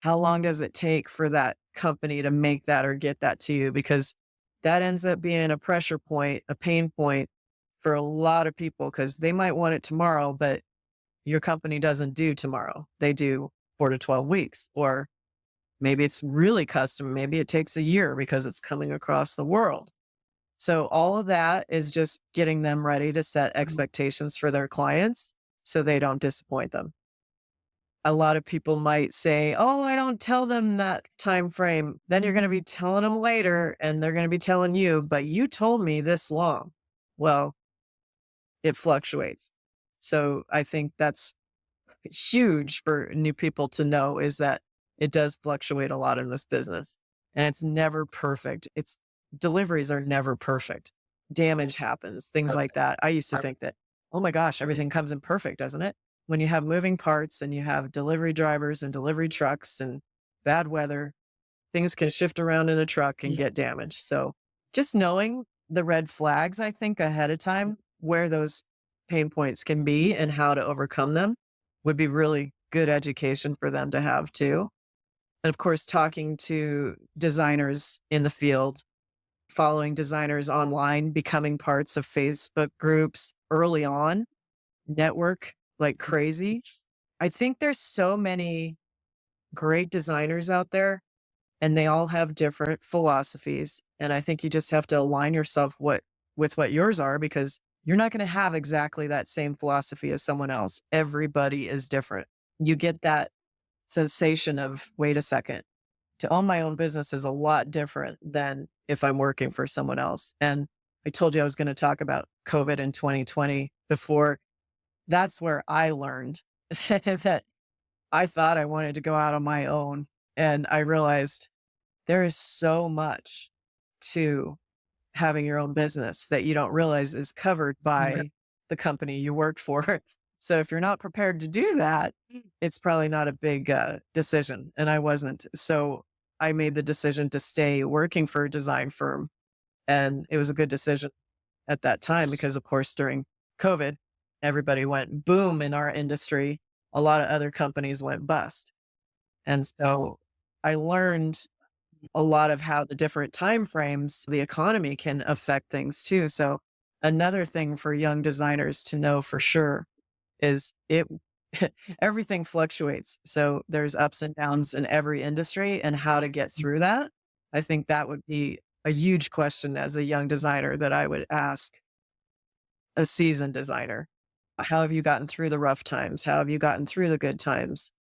how long does it take for that company to make that or get that to you? Because that ends up being a pressure point, a pain point for a lot of people because they might want it tomorrow, but your company doesn't do tomorrow. They do 4 to 12 weeks, or maybe it's really custom. Maybe it takes a year because it's coming across the world. So all of that is just getting them ready to set expectations for their clients so they don't disappoint them. A lot of people might say, "Oh, I don't tell them that time frame." Then you're going to be telling them later and they're going to be telling you, "But you told me this long." Well, it fluctuates. So I think that's huge for new people to know, is that it does fluctuate a lot in this business and it's never perfect. It's deliveries are never perfect. Damage happens, things like that. I used to think that, oh my gosh, everything comes in perfect, doesn't it? When you have moving parts and you have delivery drivers and delivery trucks and bad weather, things can shift around in a truck and get damaged. So just knowing the red flags, I think, ahead of time, where those pain points can be and how to overcome them would be really good education for them to have too. And of course, talking to designers in the field, following designers online, becoming parts of Facebook groups early on, network like crazy. I think there's so many great designers out there and they all have different philosophies. And I think you just have to align yourself with what yours are, because you're not going to have exactly that same philosophy as someone else. Everybody is different. You get that sensation of, wait a second, to own my own business is a lot different than if I'm working for someone else. And I told you I was going to talk about COVID in 2020 before. That's where I learned that I thought I wanted to go out on my own. And I realized there is so much to having your own business that you don't realize is covered by the company you work for. So if you're not prepared to do that, it's probably not a big decision. And I wasn't. So I made the decision to stay working for a design firm. And it was a good decision at that time because, of course, during COVID, everybody went boom in our industry. A lot of other companies went bust. And so I learned a lot of how the different time frames, the economy can affect things too. So another thing for young designers to know for sure is it everything fluctuates. So there's ups and downs in every industry, and how to get through that. I think that would be a huge question as a young designer that I would ask a seasoned designer. How have you gotten through the rough times? How have you gotten through the good times?